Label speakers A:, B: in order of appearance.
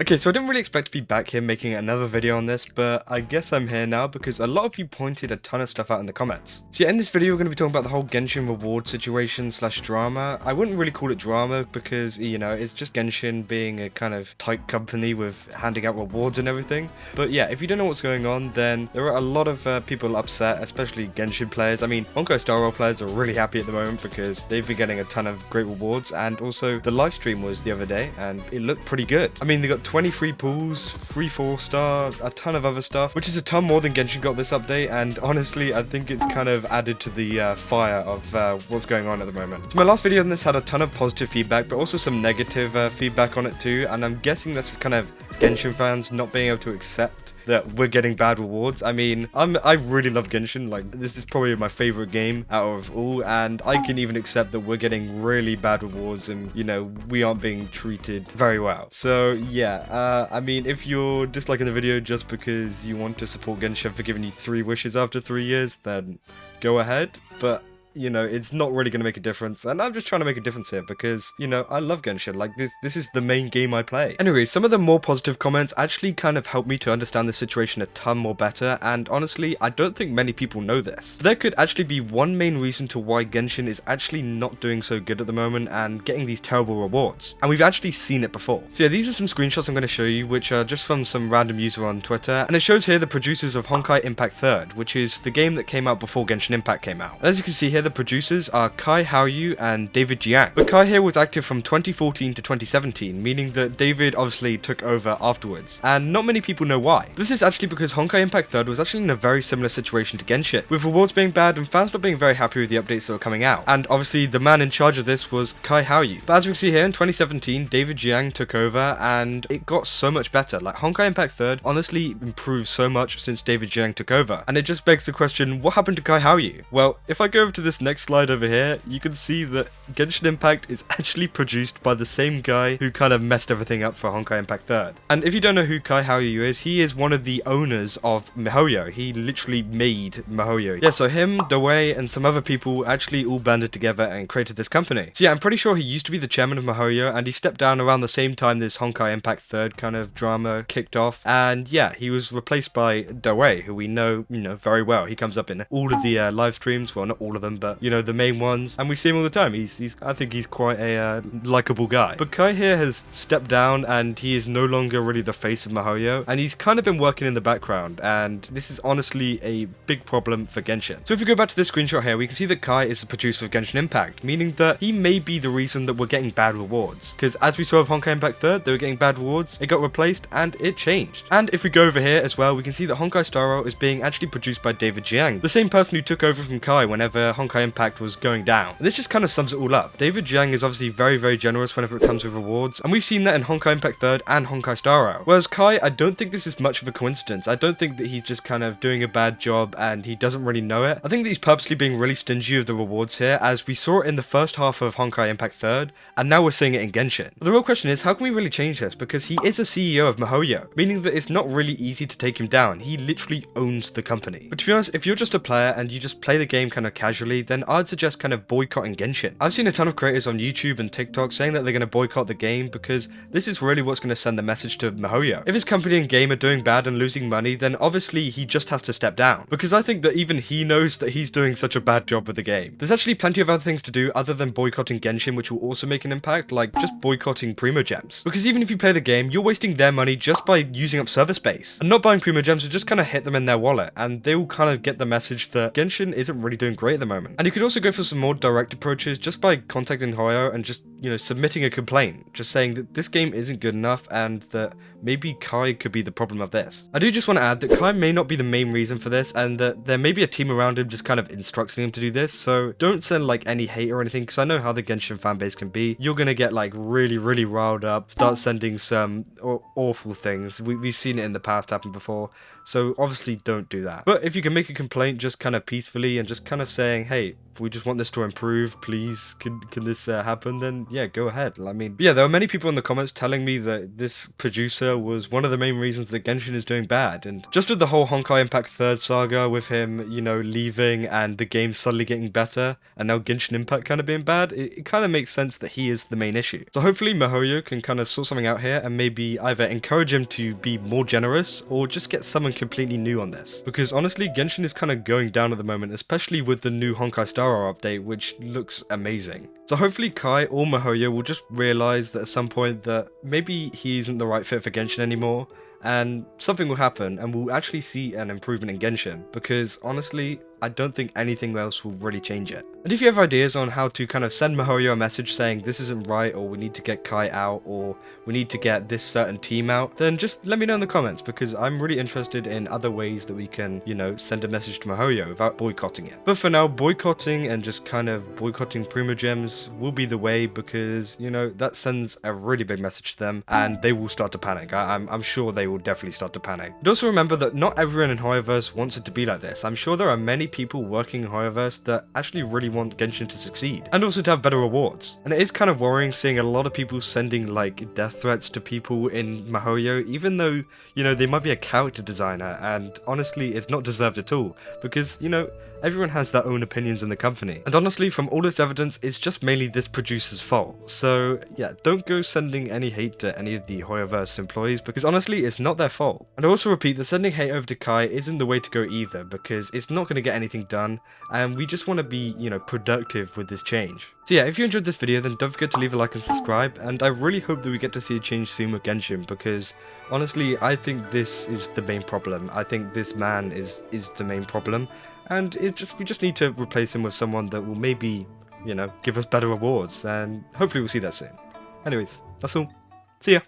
A: Okay, so I didn't really expect to be back here making another video on this, but I guess I'm here now because a lot of you pointed a ton of stuff out in the comments. So yeah, in this video we're going to be talking about the whole Genshin reward situation slash drama. I wouldn't really call it drama because, you know, it's just Genshin being a kind of tight company with handing out rewards and everything. But yeah, if you don't know what's going on, then there are a lot of people upset, especially Genshin players. I mean, Honkai Star Rail players are really happy at the moment because they've been getting a ton of great rewards, and also the live stream was the other day and it looked pretty good. I mean, they got 23 pools, 3 4-star, a ton of other stuff, which is a ton more than Genshin got this update, and honestly, I think it's kind of added to the fire of what's going on at the moment. So my last video on this had a ton of positive feedback, but also some negative feedback on it too, and I'm guessing that's just kind of Genshin fans not being able to accept that we're getting bad rewards. I mean, I really love Genshin. Like, this is probably my favorite game out of all, and I can even accept that we're getting really bad rewards and, you know, we aren't being treated very well. So yeah, I mean, if you're disliking the video just because you want to support Genshin for giving you 3 wishes after 3 years, then go ahead, but you know, it's not really going to make a difference, and I'm just trying to make a difference here because, you know, I love Genshin. Like, this is the main game I play. Anyway, some of the more positive comments actually kind of helped me to understand the situation a ton more better, and honestly, I don't think many people know this. There could actually be one main reason to why Genshin is actually not doing so good at the moment and getting these terrible rewards, and we've actually seen it before. So yeah, these are some screenshots I'm going to show you, which are just from some random user on Twitter, and it shows here the producers of Honkai Impact 3rd, which is the game that came out before Genshin Impact came out. And as you can see here, the producers are Kai Haoyu and David Jiang. But Kai here was active from 2014 to 2017, meaning that David obviously took over afterwards, and not many people know why. This is actually because Honkai Impact 3rd was actually in a very similar situation to Genshin, with rewards being bad and fans not being very happy with the updates that were coming out. And obviously the man in charge of this was Kai Haoyu. But as we can see here, in 2017, David Jiang took over and it got so much better. Like, Honkai Impact 3rd honestly improved so much since David Jiang took over. And it just begs the question, what happened to Kai Haoyu? Well, if I go over to this next slide over here, you can see that Genshin Impact is actually produced by the same guy who kind of messed everything up for Honkai Impact 3rd. And if you don't know who Kai Haoyu is, he is one of the owners of miHoYo. He literally made miHoYo. Yeah, so him, Dawei, and some other people actually all banded together and created this company. So yeah, I'm pretty sure he used to be the chairman of miHoYo, and he stepped down around the same time this Honkai Impact 3rd kind of drama kicked off. And yeah, he was replaced by Dawei, who we know, very well. He comes up in all of the live streams, well, not all of them, but, you know, the main ones, and we see him all the time. I think he's quite a likable guy. But Kai here has stepped down, and he is no longer really the face of miHoYo, and he's kind of been working in the background, and this is honestly a big problem for Genshin. So if we go back to this screenshot here, we can see that Kai is the producer of Genshin Impact, meaning that he may be the reason that we're getting bad rewards, because as we saw with Honkai Impact 3rd, they were getting bad rewards, it got replaced, and it changed. And if we go over here as well, we can see that Honkai Star Rail is being actually produced by David Jiang, the same person who took over from Kai whenever Honkai Impact was going down. And this just kind of sums it all up. David Jiang is obviously very, very generous whenever it comes with rewards, and we've seen that in Honkai Impact 3rd and Honkai Star Rail. Whereas Kai, I don't think this is much of a coincidence. I don't think that he's just kind of doing a bad job and he doesn't really know it. I think that he's purposely being really stingy with the rewards here, as we saw it in the first half of Honkai Impact 3rd, and now we're seeing it in Genshin. But the real question is, how can we really change this? Because he is a CEO of miHoYo, meaning that it's not really easy to take him down. He literally owns the company. But to be honest, if you're just a player and you just play the game kind of casually, then I'd suggest kind of boycotting Genshin. I've seen a ton of creators on YouTube and TikTok saying that they're going to boycott the game because this is really what's going to send the message to miHoYo. If his company and game are doing bad and losing money, then obviously he just has to step down, because I think that even he knows that he's doing such a bad job with the game. There's actually plenty of other things to do other than boycotting Genshin, which will also make an impact, like just boycotting Primogems. Because even if you play the game, you're wasting their money just by using up server space. And not buying Primogems will just kind of hit them in their wallet, and they will kind of get the message that Genshin isn't really doing great at the moment. And you could also go for some more direct approaches just by contacting Hoyo and just, you know, submitting a complaint, just saying that this game isn't good enough and that maybe Kai could be the problem of this. I do just want to add that Kai may not be the main reason for this, and that there may be a team around him just kind of instructing him to do this, so don't send like any hate or anything, because I know how the Genshin fanbase can be. You're gonna get like really, really riled up, start sending some awful things. We've seen it in the past happen before, so obviously don't do that. But if you can make a complaint just kind of peacefully and just kind of saying, hey, we just want this to improve, please, can this happen, then yeah, go ahead. I mean, yeah, there were many people in the comments telling me that this producer was one of the main reasons that Genshin is doing bad, and just with the whole Honkai Impact 3rd saga, with him, you know, leaving and the game suddenly getting better, and now Genshin Impact kind of being bad, it kind of makes sense that he is the main issue. So hopefully miHoYo can kind of sort something out here and maybe either encourage him to be more generous or just get someone completely new on this. Because honestly, Genshin is kind of going down at the moment, especially with the new Honkai Star Rail update, which looks amazing. So hopefully Kai or miHoYo will just realize that at some point that maybe he isn't the right fit for Genshin anymore, and something will happen and we'll actually see an improvement in Genshin, because honestly, I don't think anything else will really change it. And if you have ideas on how to kind of send miHoYo a message saying this isn't right, or we need to get Kai out, or we need to get this certain team out, then just let me know in the comments, because I'm really interested in other ways that we can, you know, send a message to miHoYo without boycotting it. But for now, boycotting and just kind of boycotting Primogems will be the way, because, you know, that sends a really big message to them and they will start to panic. I'm sure they will definitely start to panic. But also remember that not everyone in Hoyoverse wants it to be like this. I'm sure there are many people working in Hoyoverse that actually really want Genshin to succeed, and also to have better rewards. And it is kind of worrying seeing a lot of people sending like death threats to people in miHoYo, even though, you know, they might be a character designer, and honestly it's not deserved at all, because, you know, everyone has their own opinions in the company. And honestly, from all this evidence, it's just mainly this producer's fault. So yeah, don't go sending any hate to any of the Hoyoverse employees, because honestly, it's not their fault. And I also repeat that sending hate over to Kai isn't the way to go either, because it's not going to get anything done, and we just want to be, you know, productive with this change. So yeah, if you enjoyed this video, then don't forget to leave a like and subscribe, and I really hope that we get to see a change soon with Genshin, because honestly, I think this is the main problem. I think this man is the main problem. And we just need to replace him with someone that will maybe, you know, give us better rewards, and hopefully we'll see that soon. Anyways, that's all. See ya!